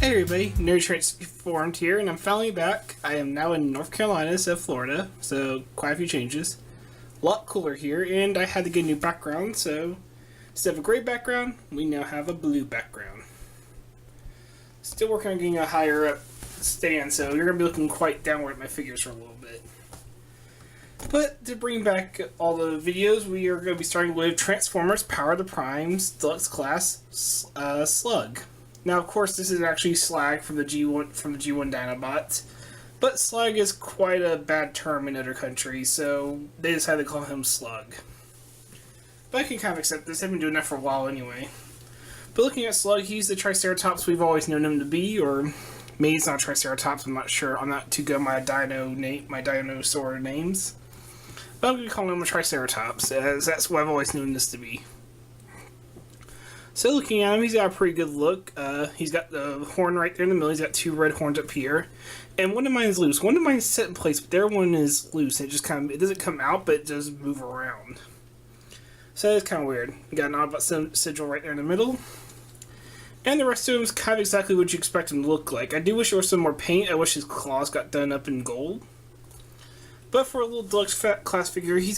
Hey everybody, Nerd Transformed here, and I'm finally back. I am now in North Carolina instead of Florida, so quite a few changes. A lot cooler here, and I had to get a new background, so instead of a gray background, we now have a blue background. Still working on getting a higher up stand, so you're going to be looking quite downward at my figures for a little bit. But to bring back all the videos, we are going to be starting with Transformers Power of the Primes Deluxe Class Slug. Now, of course, this is actually Slag from the G1 Dinobot, but Slag is quite a bad term in other countries, so they decided to call him Slug. But I can kind of accept this. I've been doing that for a while anyway. But looking at Slug, he's the Triceratops we've always known him to be, or maybe it's not Triceratops. I'm not sure. I'm not too good at my dinosaur names, but I'm going to call him a Triceratops, as that's what I've always known this to be. So looking at him, he's got a pretty good look. He's got the horn right there in the middle. He's got two red horns up here. And one of mine is loose. One of mine is set in place, but their one is loose. It just it doesn't come out, but it does move around. So that's kind of weird. You got an Autobot sigil right there in the middle. And the rest of him is kind of exactly what you expect him to look like. I do wish there was some more paint. I wish his claws got done up in gold. But for a little deluxe class figure, he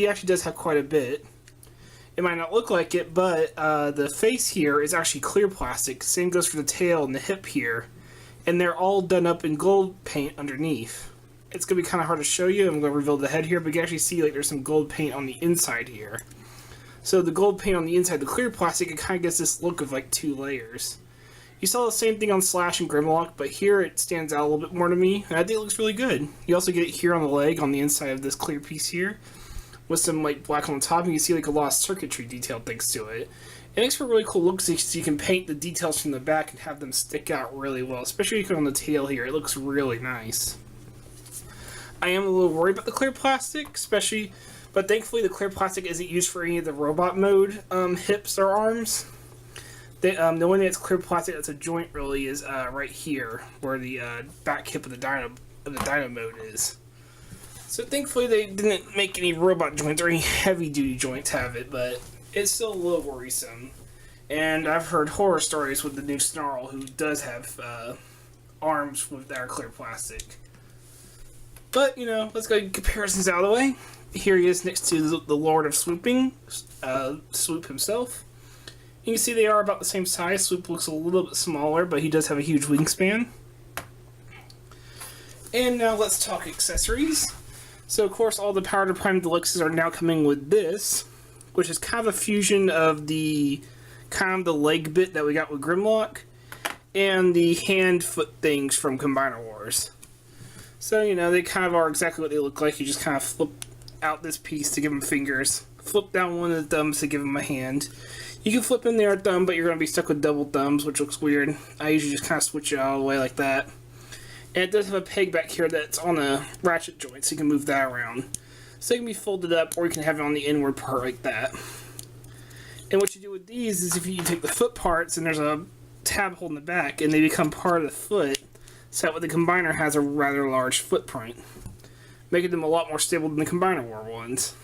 actually does have quite a bit. It might not look like it, but the face here is actually clear plastic. Same goes for the tail and the hip here. And they're all done up in gold paint underneath. It's going to be kind of hard to show you. I'm going to reveal the head here, but you can actually see like there's some gold paint on the inside here. So the gold paint on the inside, the clear plastic, it kind of gets this look of like two layers. You saw the same thing on Slash and Grimlock, but here it stands out a little bit more to me. And I think it looks really good. You also get it here on the leg, on the inside of this clear piece here, with some like black on the top, and you see like a lot of circuitry detail thanks to it. It makes for a really cool look, so you can paint the details from the back and have them stick out really well, especially on the tail here. It looks really nice. I am a little worried about the clear plastic, but thankfully the clear plastic isn't used for any of the robot mode hips or arms. The one that's clear plastic that's a joint really is right here, where the back hip of the Dino mode is. So thankfully they didn't make any robot joints or any heavy-duty joints have it, but it's still a little worrisome. And I've heard horror stories with the new Snarl, who does have arms that are clear plastic. But, you know, let's go get comparisons out of the way. Here he is next to the Lord of Swooping, Swoop himself. You can see they are about the same size. Swoop looks a little bit smaller, but he does have a huge wingspan. And now let's talk accessories. So, of course, all the Power to Prime Deluxes are now coming with this, which is kind of a fusion of the leg bit that we got with Grimlock and the hand-foot things from Combiner Wars. So, you know, they kind of are exactly what they look like. You just kind of flip out this piece to give them fingers, flip down one of the thumbs to give them a hand. You can flip in there a thumb, but you're going to be stuck with double thumbs, which looks weird. I usually just kind of switch it all the way like that. And it does have a peg back here that's on a ratchet joint, so you can move that around. So it can be folded up, or you can have it on the inward part like that. And what you do with these is if you take the foot parts, and there's a tab holding the back, and they become part of the foot, so that way the Combiner has a rather large footprint, making them a lot more stable than the Combiner War ones.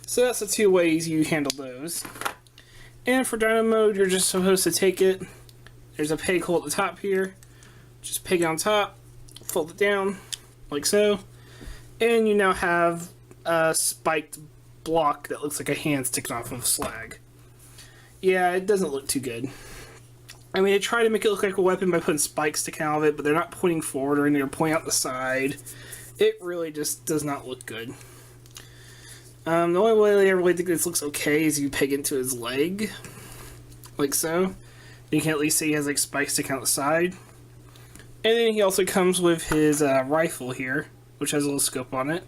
So that's the two ways you handle those. And for Dino mode, you're just supposed to take it. There's a peg hole at the top here. Just peg it on top, fold it down, like so, and you now have a spiked block that looks like a hand sticking off of Slag. Yeah, it doesn't look too good. I mean, they try to make it look like a weapon by putting spikes sticking out of it, but they're not pointing forward or anything, they're pointing out the side. It really just does not look good. The only way I really think this looks okay is you peg into his leg, like so. You can at least see he has like spikes sticking out the side. And then he also comes with his rifle here, which has a little scope on it.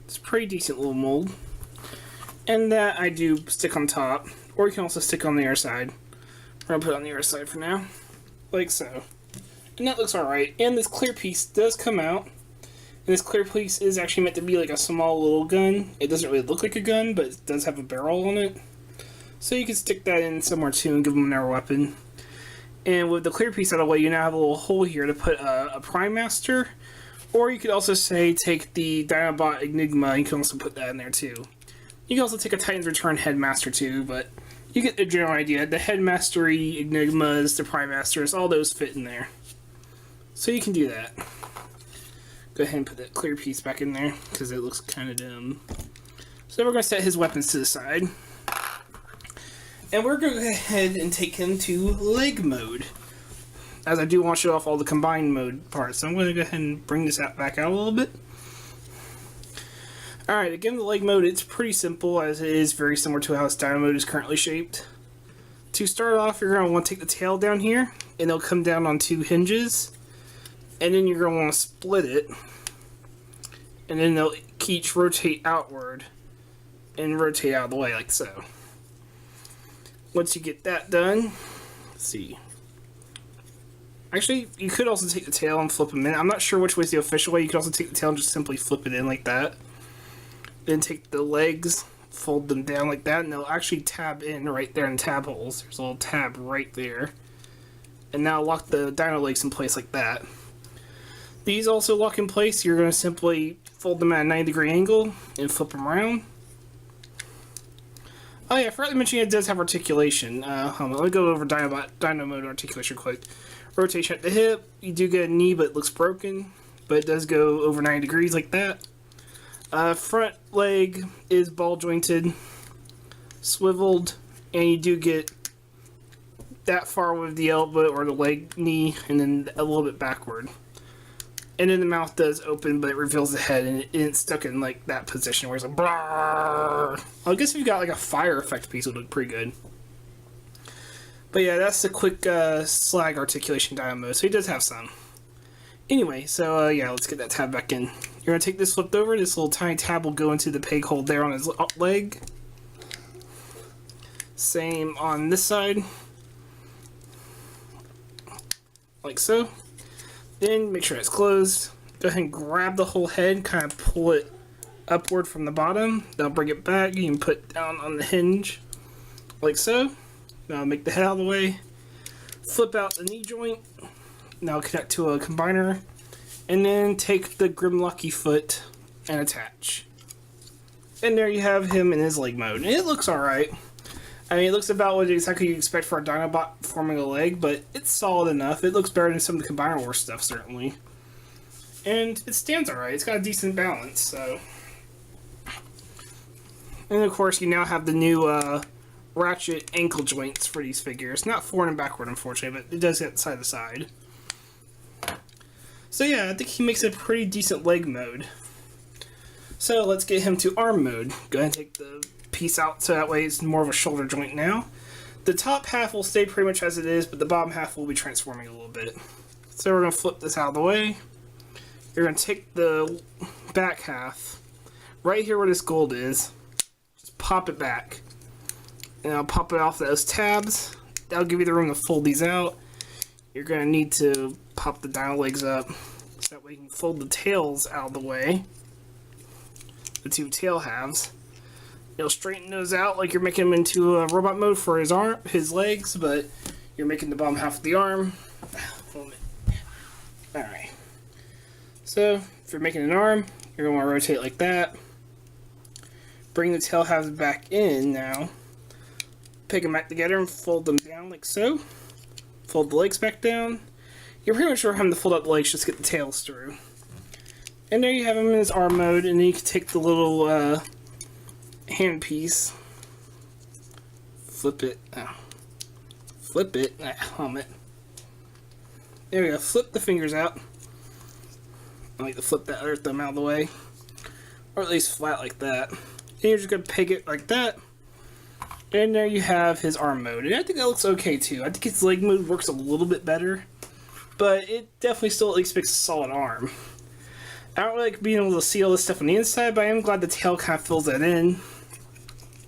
It's a pretty decent little mold. And that I do stick on top, or you can also stick on the other side. I'll put it on the other side for now, like so. And that looks alright. And this clear piece does come out. And this clear piece is actually meant to be like a small little gun. It doesn't really look like a gun, but it does have a barrel on it. So you can stick that in somewhere too and give them another weapon. And with the clear piece out of the way, you now have a little hole here to put a Prime Master. Or you could also say, take the Dinobot Enigma, you can also put that in there too. You can also take a Titan's Return Headmaster too, but you get the general idea. The Headmastery, Enigmas, the Prime Masters, all those fit in there. So you can do that. Go ahead and put that clear piece back in there, because it looks kind of dumb. So we're going to set his weapons to the side. And we're going to go ahead and take him to leg mode. As I do want to show off all the combined mode parts. So I'm going to go ahead and bring this back out a little bit. Alright, again, the leg mode, it's pretty simple, as it is very similar to how its Dino mode is currently shaped. To start off, you're going to want to take the tail down here, and it'll come down on 2 hinges. And then you're going to want to split it, and then they'll each rotate outward and rotate out of the way like so. Once you get that done, let's see. Actually, you could also take the tail and flip them in. I'm not sure which way is the official way. You could also take the tail and just simply flip it in like that. Then take the legs, fold them down like that, and they'll actually tab in right there in tab holes. There's a little tab right there. And now lock the dino legs in place like that. These also lock in place. You're going to simply fold them at a 90-degree angle and flip them around. Oh yeah, I forgot to mention it does have articulation. Hold on, let me go over Dino mode articulation quick. Rotation at the hip. You do get a knee, but it looks broken. But it does go over 90 degrees like that. Front leg is ball jointed, swiveled, and you do get that far with the elbow or the leg, knee, and then a little bit backward. And then the mouth does open, but it reveals the head, and it's stuck in like that position where it's like, brrrr. I guess if you got like a fire effect piece, it would look pretty good. But yeah, that's the quick Slag articulation Dino mode, so he does have some. Anyway, so yeah, let's get that tab back in. You're going to take this flipped over, this little tiny tab will go into the peg hole there on his leg. Same on this side. Like so. Then make sure it's closed. Go ahead and grab the whole head, kind of pull it upward from the bottom. Now bring it back. You can put down on the hinge, like so. Now make the head out of the way. Flip out the knee joint. Now connect to a combiner. And then take the Grimlocky foot and attach. And there you have him in his leg mode. And it looks alright. I mean, it looks about what exactly you expect for a Dinobot forming a leg, but it's solid enough. It looks better than some of the Combiner Wars stuff, certainly. And it stands alright. It's got a decent balance, so. And of course, you now have the new ratchet ankle joints for these figures. Not forward and backward, unfortunately, but it does get side to side. So yeah, I think he makes a pretty decent leg mode. So let's get him to arm mode. Go ahead and take the piece out so that way it's more of a shoulder joint now. The top half will stay pretty much as it is, but the bottom half will be transforming a little bit. So we're going to flip this out of the way. You're going to take the back half, right here where this gold is, just pop it back. And I'll pop it off those tabs. That'll give you the room to fold these out. You're going to need to pop the dino legs up so that way you can fold the tails out of the way. The two tail halves. You'll straighten those out like you're making him into a robot mode for his legs, but you're making the bottom half of the arm. Alright. So, if you're making an arm, you're going to want to rotate like that. Bring the tail halves back in now. Pick them back together and fold them down like so. Fold the legs back down. You're pretty much sure having to fold up the legs just to get the tails through. And there you have him in his arm mode, and then you can take the little hand piece, flip it, helmet. There we go, flip the fingers out. I like to flip that other thumb out of the way, or at least flat like that. And you're just going to peg it like that. And there you have his arm mode. And I think that looks okay too. I think his leg mode works a little bit better, but it definitely still at least makes a solid arm. I don't like being able to see all this stuff on the inside, but I am glad the tail kind of fills that in.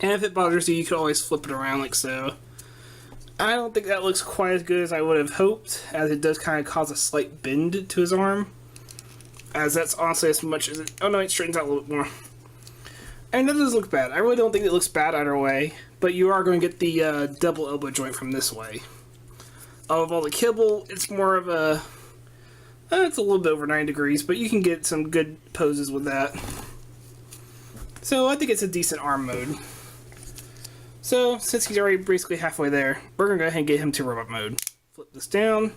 And if it bothers you, you can always flip it around like so. I don't think that looks quite as good as I would have hoped, as it does kind of cause a slight bend to his arm. As that's honestly as much as it... Oh no, it straightens out a little bit more. And that doesn't look bad. I really don't think it looks bad either way, but you are going to get the double elbow joint from this way. Of all the kibble, it's more of a... it's a little bit over 9 degrees, but you can get some good poses with that. So I think it's a decent arm mode. So, since he's already basically halfway there, we're going to go ahead and get him to robot mode. Flip this down,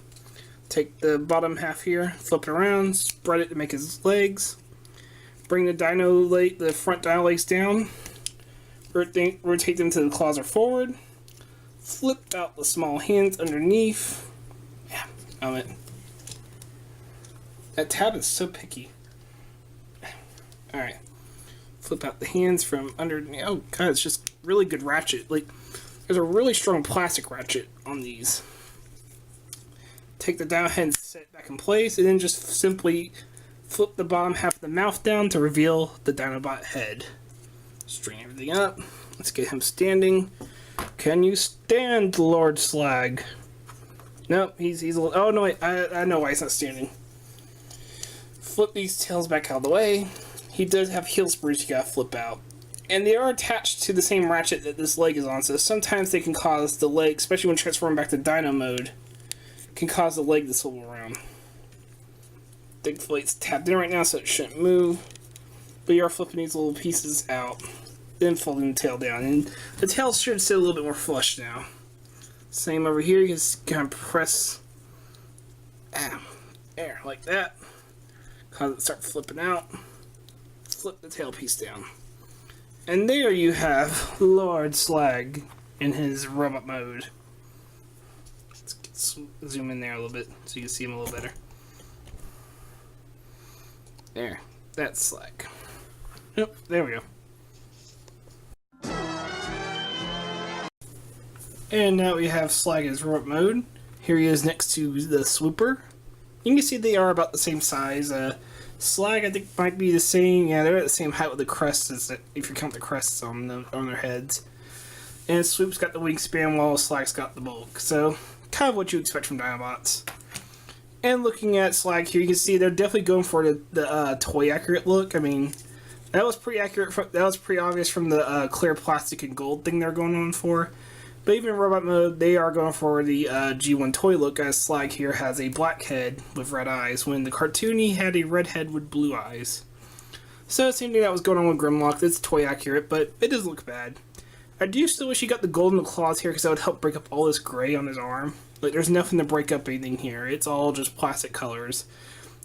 take the bottom half here, flip it around, spread it to make his legs, bring the front dino legs down, rotate them to the claws or forward, flip out the small hands underneath. Yeah, it. That tab is so picky. Alright. Flip out the hands from underneath. Oh god, it's just really good ratchet. Like, there's a really strong plastic ratchet on these. Take the down head and set it back in place, and then just simply flip the bottom half of the mouth down to reveal the Dinobot head. Straighten everything up. Let's get him standing. Can you stand, Lord Slag? Nope, he's a little... Oh, no, wait, I know why he's not standing. Flip these tails back out of the way. He does have heel sprues you gotta flip out. And they are attached to the same ratchet that this leg is on, so sometimes they can cause the leg, especially when transforming back to Dino mode, can cause the leg to swivel around. Thankfully it's tapped in right now, so it shouldn't move. But you are flipping these little pieces out, then folding the tail down. And the tail should sit a little bit more flush now. Same over here, you just kind of press there, like that. Cause it start flipping out. Flip the tail piece down. And there you have Lord Slag in his robot mode. Let's zoom in there a little bit so you can see him a little better. There, that's Slag. Yep, there we go. And now we have Slag in his robot mode. Here he is next to the Swooper. You can see they are about the same size. Slag, I think, might be the same. Yeah, they're at the same height with the crests, as if you count the crests on their heads. And Swoop's got the wingspan, while Slag's got the bulk. So, kind of what you expect from Dinobots. And looking at Slag here, you can see they're definitely going for the toy accurate look. I mean, that was pretty accurate. That was pretty obvious from the clear plastic and gold thing they're going on for. But even in robot mode, they are going for the G1 toy look, as Slag here has a black head with red eyes, when the cartoon he had a red head with blue eyes. So, same thing that was going on with Grimlock. It's toy accurate, but it does look bad. I do still wish he got the gold in the claws here, because that would help break up all this gray on his arm. Like, there's nothing to break up anything here. It's all just plastic colors.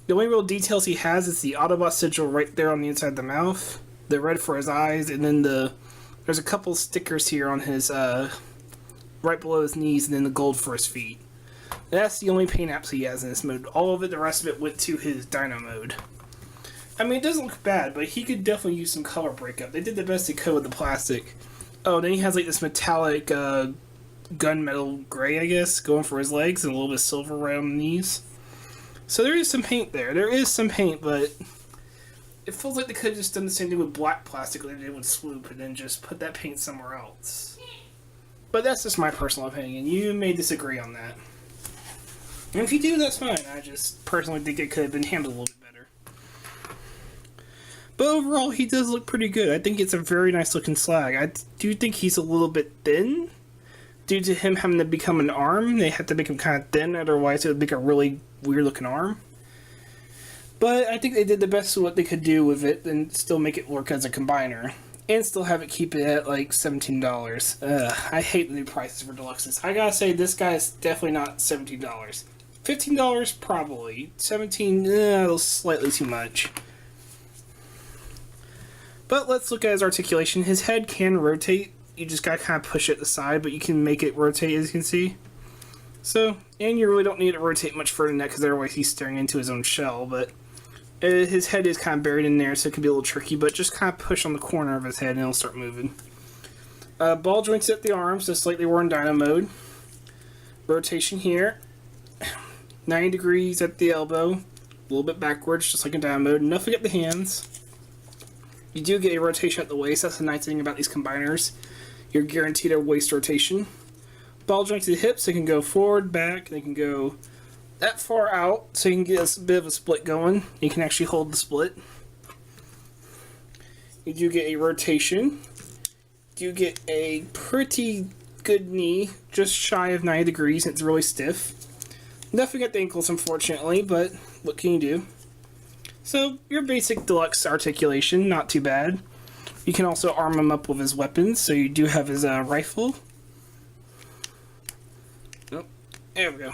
The only real details he has is the Autobot sigil right there on the inside of the mouth, the red for his eyes, and then there's a couple stickers here on his right below his knees, and then the gold for his feet. That's the only paint apps he has in this mode. All of it, the rest of it, went to his Dino mode. I mean, it doesn't look bad, but he could definitely use some color breakup. They did the best they could with the plastic. Oh, then he has like this metallic gunmetal gray, I guess, going for his legs, and a little bit of silver right on the knees. So there is some paint there. There is some paint, but it feels like they could have just done the same thing with black plastic like they did with Swoop, and then just put that paint somewhere else. But that's just my personal opinion. You may disagree on that. And if you do, that's fine. I just personally think it could have been handled a little bit better. But overall, he does look pretty good. I think it's a very nice looking Slag. I do think he's a little bit thin. Due to him having to become an arm, they had to make him kind of thin, otherwise it would make a really weird looking arm. But I think they did the best of what they could do with it and still make it work as a combiner. And still have it keep it at like $17. I hate the new prices for Deluxes. I gotta say, this guy is definitely not $17. $15 probably. $17, slightly too much. But let's look at his articulation. His head can rotate. You just gotta kind of push it aside, but you can make it rotate, as you can see. So, and you really don't need to rotate much further than that, because otherwise he's staring into his own shell, but his head is kind of buried in there, so it can be a little tricky, but just kind of push on the corner of his head and it'll start moving. Ball joints at the arms, just like they were in Dino mode. Rotation here. 90 degrees at the elbow. A little bit backwards, just like in Dino mode. Nothing at the hands. You do get a rotation at the waist. That's the nice thing about these combiners. You're guaranteed a waist rotation. Ball joints at the hips. They can go forward, back. They can go that far out, so you can get a bit of a split going. You can actually hold the split. You do get a rotation. You get a pretty good knee, just shy of 90 degrees. It's really stiff. Nothing at the ankles, unfortunately, but what can you do? So, your basic Deluxe articulation, not too bad. You can also arm him up with his weapons, so you do have his rifle. Oh, there we go.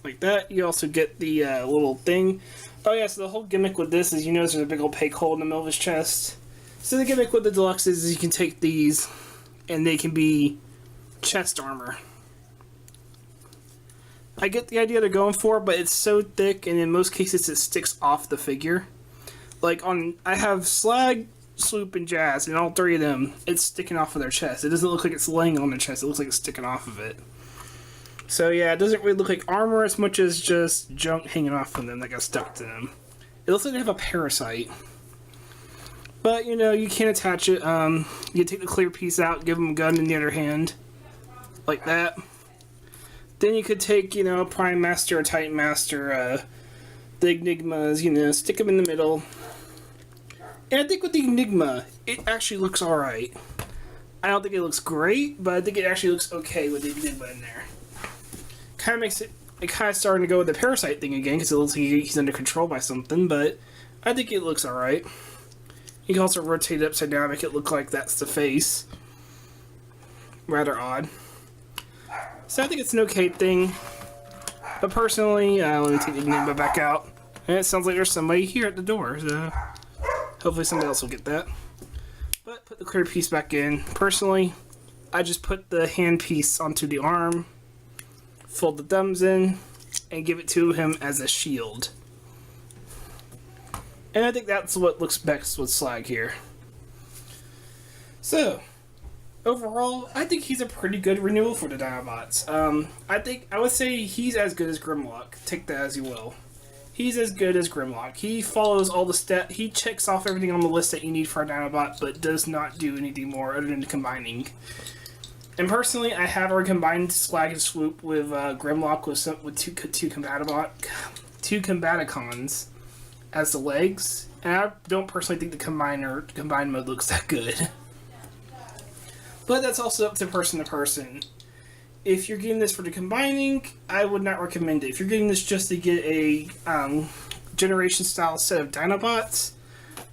Like that. You also get the little thing. Oh yeah, so the whole gimmick with this is, you notice there's a big old peg hole in the middle of his chest. So the gimmick with the Deluxe is you can take these, and they can be chest armor. I get the idea they're going for, but it's so thick, and in most cases it sticks off the figure. Like I have Slag, Sloop, and Jazz, and all three of them, it's sticking off of their chest. It doesn't look like it's laying on their chest, it looks like it's sticking off of it. So yeah, it doesn't really look like armor as much as just junk hanging off of them that got stuck to them. It looks like they have a parasite. But, you know, you can attach it. You take the clear piece out, give them a gun in the other hand. Like that. Then you could take, you know, Prime Master or Titan Master, the Enigmas, you know, stick them in the middle. And I think with the Enigma, it actually looks alright. I don't think it looks great, but I think it actually looks okay with the Enigma in there. Kind of makes it kind of starting to go with the parasite thing again, because it looks like he's under control by something, but I think it looks alright. You can also rotate it upside down, make it look like that's the face. Rather odd. So I think it's an okay thing. But personally, let me take the Enigma back out. And it sounds like there's somebody here at the door, so hopefully somebody else will get that. But put the clear piece back in. Personally, I just put the hand piece onto the arm, fold the thumbs in, and give it to him as a shield. And I think that's what looks best with Slag here. So, overall, I think he's a pretty good renewal for the Dinobots. I would say he's as good as Grimlock. Take that as you will. He's as good as Grimlock. He follows all the steps. He checks off everything on the list that you need for a Dinobot, but does not do anything more other than combining. And personally, I have already combined Slag and Swoop with Grimlock with two Combaticons as the legs, and I don't personally think the combined mode looks that good. But that's also up to person. If you're getting this for the combining, I would not recommend it. If you're getting this just to get a generation style set of Dinobots,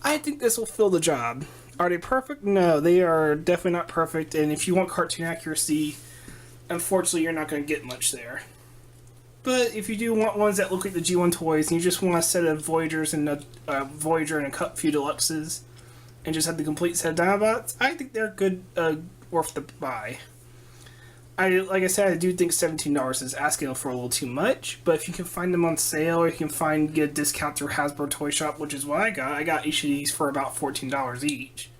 I think this will fill the job. Are they perfect? No, they are definitely not perfect, and if you want cartoon accuracy, unfortunately you're not going to get much there. But if you do want ones that look like the G1 toys, and you just want a set of Voyagers and a Voyager and a few Deluxes, and just have the complete set of Dinobots, I think they're good, worth the buy. Like I said, I do think $17 is asking for a little too much, but if you can find them on sale, or you can get a discount through Hasbro Toy Shop, which is what I got each of these for about $14 each.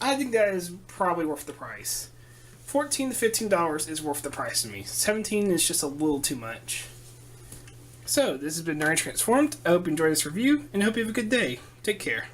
I think that is probably worth the price. $14 to $15 is worth the price to me. $17 is just a little too much. So, this has been Nerd Transformed. I hope you enjoyed this review, and I hope you have a good day. Take care.